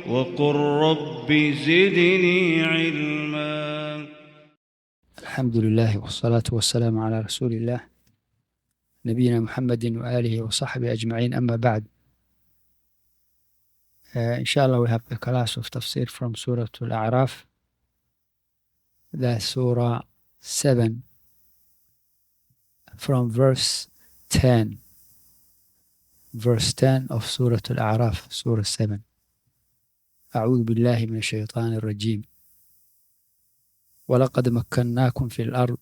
وقل رب زدني علما. الحمد لله والصلاة والسلام على رسول الله نبينا محمد وآله وصحبه أجمعين. أما بعد, inshallah we have the class of tafsir from Surah A'raaf, that's Surah 7, from verse 10. Verse 10 of Surah A'raaf, Surah 7. أعوذ بالله من الشيطان الرجيم. ولقد مكناكم في الأرض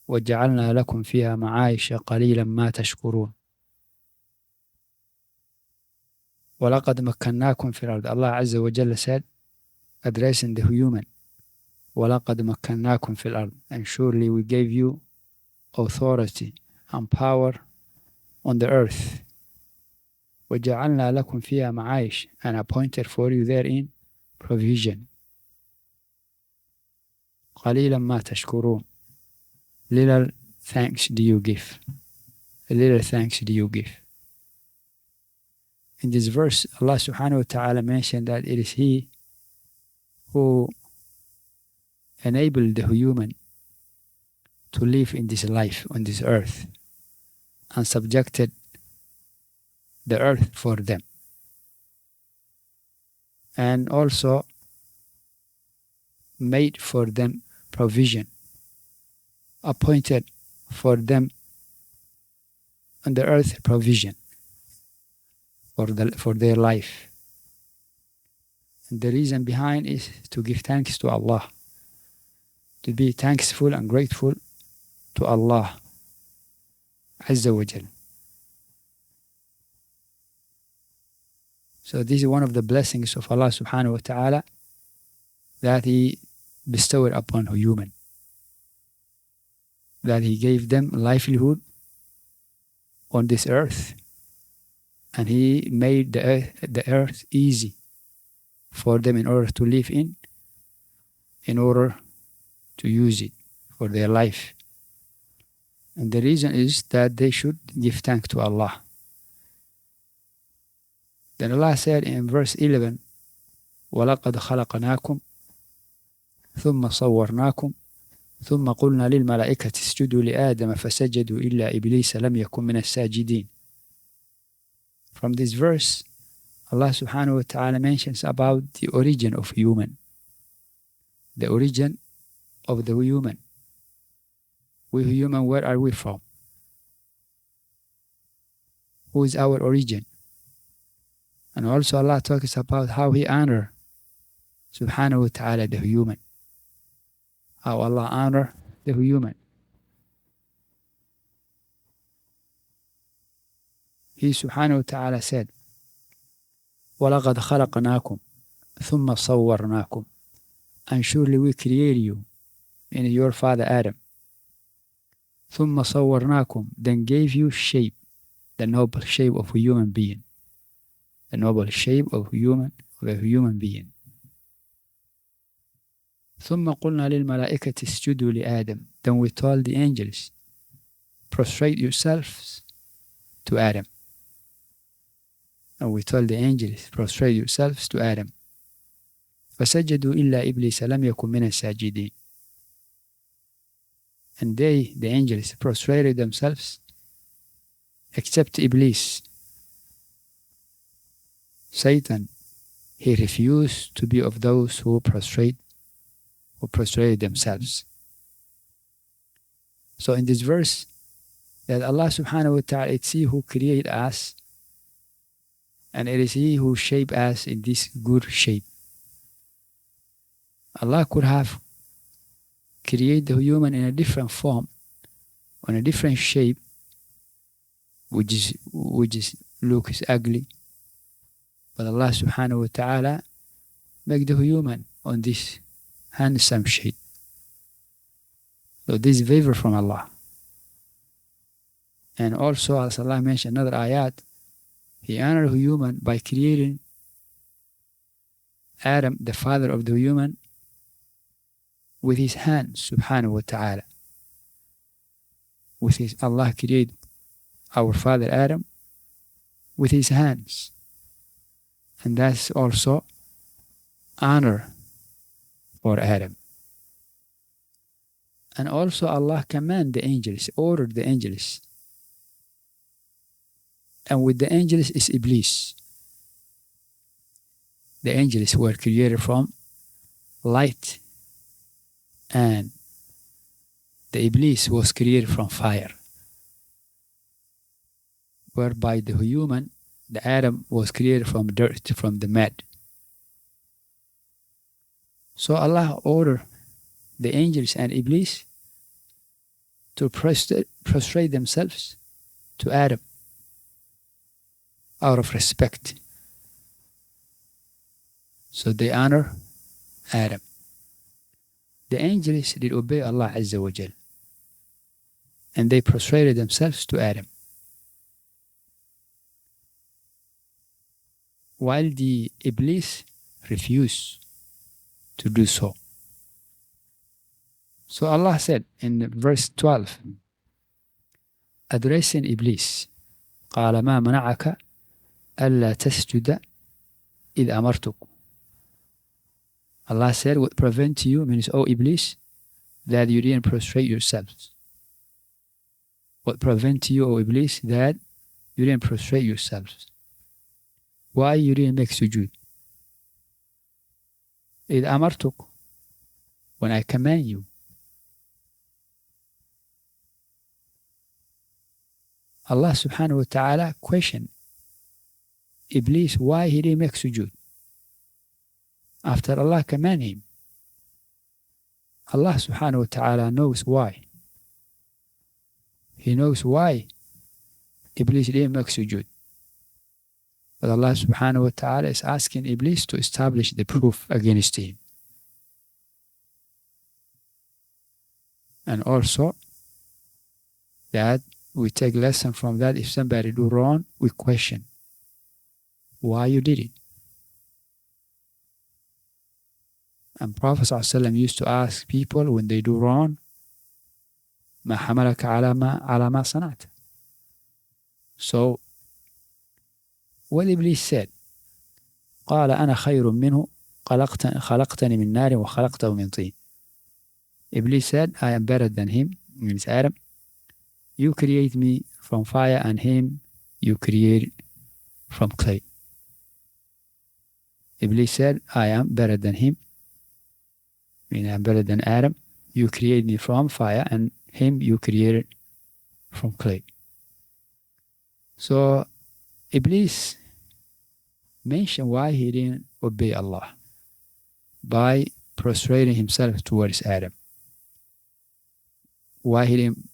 وجعلنا لكم فيها معايش قليلا ما تشكرون. وَلَقَدْ مَكَّنَّاكُمْ فِي الْأَرْضِ. Allah Azza wa Jalla said, addressing the human, وَلَقَدْ مَكَّنَّاكُمْ فِي الْأَرْضِ, and surely we gave you authority and power on the earth. وَجَعَلْنَا لَكُمْ فِيهَا مَعَايِشْ, and appointed for you therein provision. قَلِيلًا مَا تَشْكُرُونَ, little thanks do you give. Little thanks do you give. In this verse, Allah subhanahu wa ta'ala mentioned that it is He who enabled the human to live in this life, on this earth, and subjected the earth for them. And also made for them provision, appointed for them on the earth provision for their life. And the reason behind is to give thanks to Allah, to be thankful and grateful to Allah Azza wa Jal. So this is one of the blessings of Allah subhanahu wa ta'ala that He bestowed upon human, that He gave them livelihood on this earth, and He made the earth easy for them in order to live in order to use it for their life. And the reason is that they should give thanks to Allah. Then Allah said in verse 11, وَلَقَدْ خَلَقْنَاكُمْ ثُمَّ صَوَّرْنَاكُمْ ثُمَّ قُلْنَا لِلْمَلَائِكَةِ اسْجُدُوا لِآدَمَ فَسَجَدُوا إِلَّا إِبْلِيسَ لَمْ يَكُنْ مِنَ السَّاجِدِينَ. From this verse, Allah subhanahu wa ta'ala mentions about the origin of human. The origin of the human. We human, where are we from? Who is our origin? And also Allah talks about how He honor subhanahu wa ta'ala the human. How Allah honor the human. He subhanahu wa ta'ala said, وَلَقَدْ خَلَقْنَاكُمْ ثُمَّ صَوَّرْنَاكُمْ, and surely we create you in your father Adam. ثُمَّ صَوَّرْنَاكُمْ, then gave you shape, the noble shape of a human being. The noble shape of a human being. ثُمَّ قُلْنَا لِلْمَلَائِكَةِ اسْجُدُوا لِآدَمَ, then we told the angels, prostrate yourselves to Adam. And we told the angels, prostrate yourselves to Adam. فَسَجَدُوا إِلَّا إِبْلِيسَ لَمْ يَكُنْ مِنَ السَّاجِدِينَ. And they, the angels, prostrated themselves except Iblis. Satan, he refused to be of those who prostrated themselves. So in this verse, that Allah subhanahu wa ta'ala, it's He who created us, and it is He who shaped us in this good shape. Allah could have created the human in a different form, on a different shape, which looks ugly. But Allah subhanahu wa ta'ala make the human on this handsome shape. So this is favor from Allah. And also, as Allah mentioned another ayat, He honored the human by creating Adam, the father of the human, with His hands, subhanahu wa ta'ala. Allah created our father Adam with His hands. And that's also honor for Adam. And also Allah commanded the angels, ordered the angels. And with the angels is Iblis. The angels were created from light, and the Iblis was created from fire, whereby the human, the Adam, was created from dirt, from the mud. So Allah ordered the angels and Iblis to prostrate themselves to Adam out of respect. So they honor Adam. The angels did obey Allah Azza wa Jal, and they prostrated themselves to Adam. While the Iblis refused to do so. So Allah said in verse 12, addressing Iblis, قال ما منعك ألا تسجد إذ أمرتك. Allah said, what prevents you, means, O Iblis, that you didn't prostrate yourselves. What prevents you, O Iblis, that you didn't prostrate yourselves. Why you didn't make sujood? إذ أمرتك, when I command you. Allah subhanahu wa ta'ala questioned Iblis why he didn't make sujood after Allah commanded him. Allah subhanahu wa ta'ala knows why. He knows why Iblis didn't make sujood. But Allah subhanahu wa ta'ala is asking Iblis to establish the proof against him. And also that we take lesson from that. If somebody do wrong, we question why you did it. And Prophet ﷺ used to ask people when they do wrong, ما حملك على ما صنعت. So what Iblis said, قال أنا خير منه خلقتني من نار وخلقته من طين. Iblis said, I am better than him, means Adam. You create me from fire, and him you create from clay. Iblis said, I am better than him, meaning I am better than Adam. You create me from fire, and him you created from clay. So Iblis mentioned why he didn't obey Allah by prostrating himself towards Adam. Why he didn't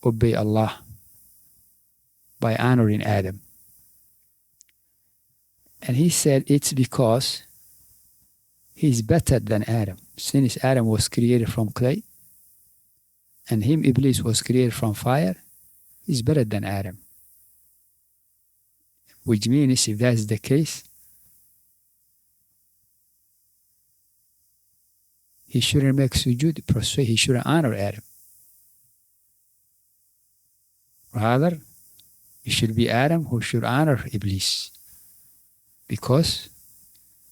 obey Allah by honoring Adam. And he said it's because he's better than Adam. Since Adam was created from clay and him, Iblis, was created from fire, he's better than Adam. Which means if that's the case, he shouldn't make sujood, prostrate, he shouldn't honor Adam. Rather, it should be Adam who should honor Iblis, because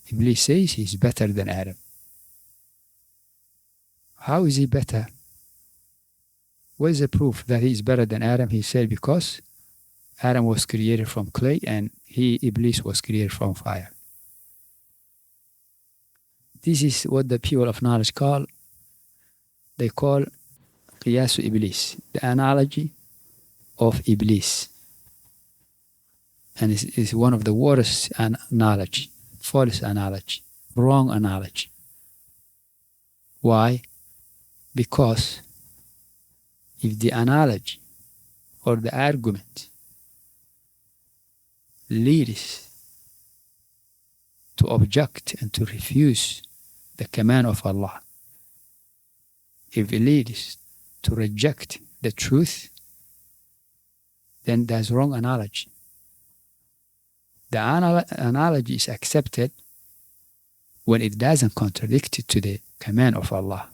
Iblis says he's better than Adam. How is he better? What is the proof that he is better than Adam? He said because Adam was created from clay and he, Iblis, was created from fire. This is what the people of knowledge call, they call Qiyasu Iblis, the analogy of Iblis. And it's one of the worst analogy, false analogy, wrong analogy. Why? Because if the analogy or the argument leads to object and to refuse the command of Allah, if it leads to reject the truth, then that's wrong analogy. The analogy is accepted when it doesn't contradict to the command of Allah.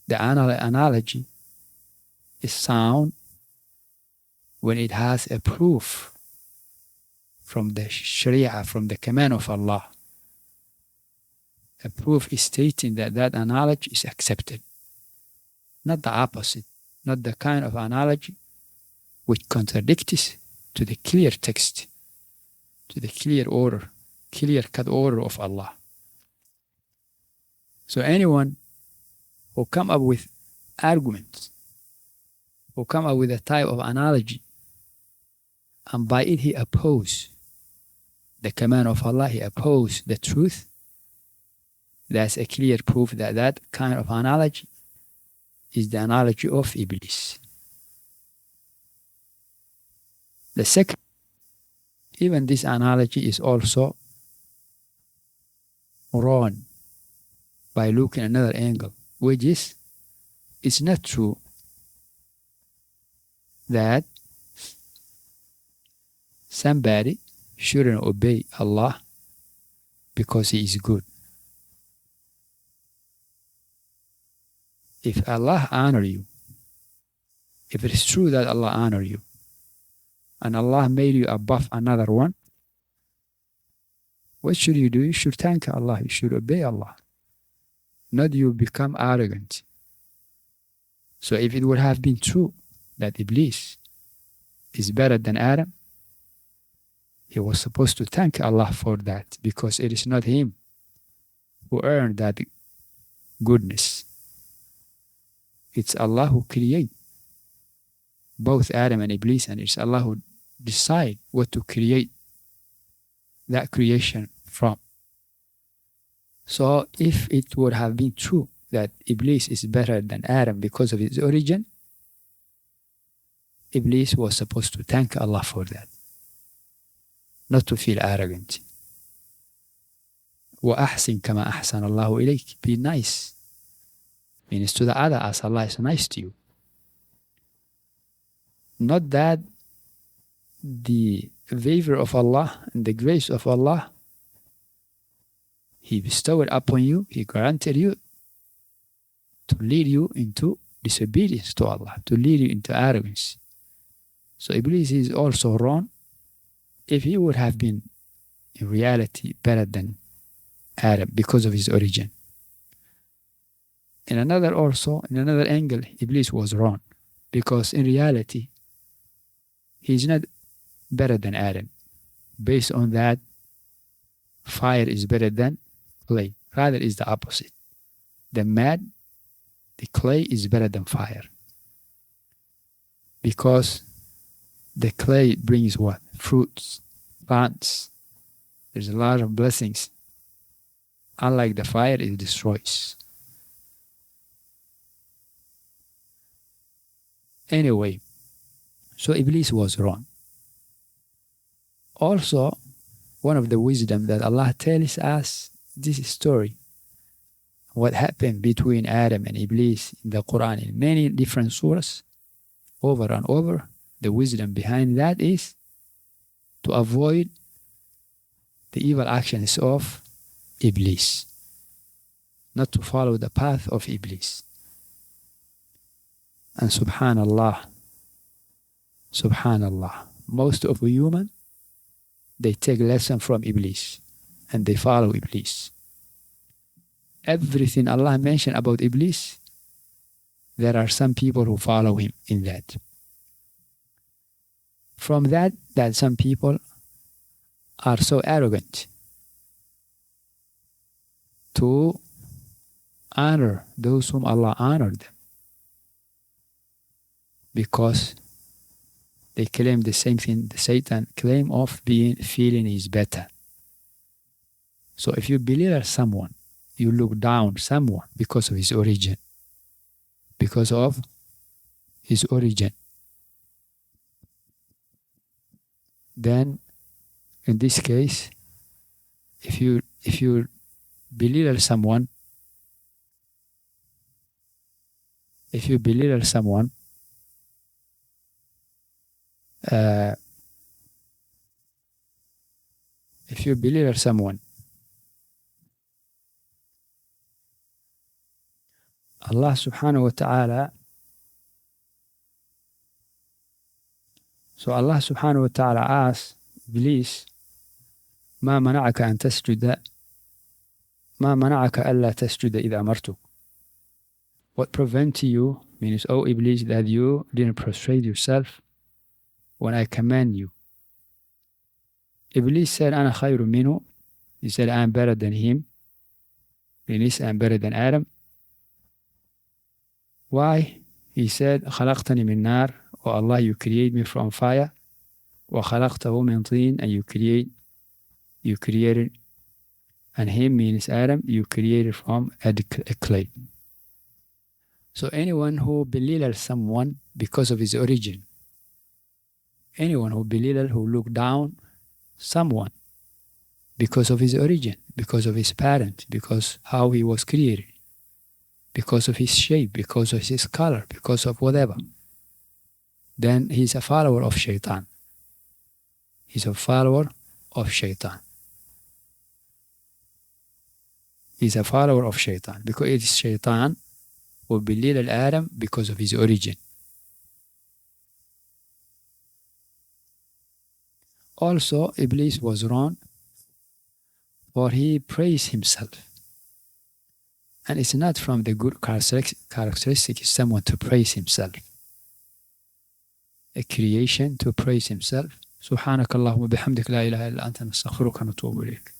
The analogy is sound when it has a proof from the Sharia, from the command of Allah. A proof is stating that that analogy is accepted, not the opposite, not the kind of analogy which contradicts to the clear text, to the clear order, clear-cut order of Allah. So anyone who come up with arguments, who come up with a type of analogy, and by it he opposes the command of Allah, he opposes the truth, that's a clear proof that that kind of analogy is the analogy of Iblis. The second, even this analogy is also wrong by looking at another angle, which is, it's not true that somebody shouldn't obey Allah because he is good. If Allah honor you, if it is true that Allah honor you, and Allah made you above another one, what should you do? You should thank Allah, you should obey Allah, not you become arrogant. So if it would have been true that Iblis is better than Adam, he was supposed to thank Allah for that, because it is not him who earned that goodness. It's Allah who create both Adam and Iblis, and it's Allah who decide what to create that creation from. So if it would have been true that Iblis is better than Adam because of his origin, Iblis was supposed to thank Allah for that, not to feel arrogant. وَأَحْسِنْ كَمَا أَحْسَنَ اللَّهُ إِلَيْكِ. Be nice. Means to the other as Allah is nice to you. Not that the favor of Allah and the grace of Allah, He bestowed upon you, He granted you to lead you into disobedience to Allah, to lead you into arrogance. So Iblis is also wrong if he would have been in reality better than Adam because of his origin. In another angle, Iblis was wrong because in reality, he is not better than Adam. Based on that, fire is better than clay. Rather, is the opposite. The clay is better than fire. Because the clay brings what? Fruits, plants. There's a lot of blessings. Unlike the fire, it destroys. Anyway, so Iblis was wrong. Also, one of the wisdom that Allah tells us this story, what happened between Adam and Iblis in the Quran in many different surahs, over and over, the wisdom behind that is to avoid the evil actions of Iblis, not to follow the path of Iblis. And subhanallah, most of the human, they take lesson from Iblis and they follow Iblis. Everything Allah mentioned about Iblis, there are some people who follow him in that. From that some people are so arrogant to honor those whom Allah honored them, because they claim the same thing the Satan claim of feeling is better. So if you belittle someone, you look down someone because of his origin. Because of his origin. Then, in this case, if you belittle someone, if you belittle someone, Allah subhanahu wa ta'ala, so Allah subhanahu wa ta'ala asks Iblis, ما منعك أن تسجد ما منعك ألا تسجد إذا أمرتك. What prevents you means, O Iblis, that you didn't prostrate yourself when I command you. Iblis said, أنا خير منه. He said, I'm better than him. Means I'm better than Adam. Why? He said, خلقتني من نار. Oh Allah, you create me from fire. وخلقته من طين, and you created, and him means Adam, you created from a clay. So anyone who belittle someone because of his origin, anyone who belittle, who look down someone because of his origin, because of his parent, because how he was created, because of his shape, because of his color, because of whatever, then he's a follower of shaitan. He's a follower of shaitan. He's a follower of shaitan, because it is shaitan who belittle Adam because of his origin. Also, Iblis was wrong, for he praised himself. And it's not from the good characteristic of someone to praise himself. A creation to praise himself. سبحانك اللهم وبحمدك لا إله إلا أنت نستغفرك ونتوب إليك.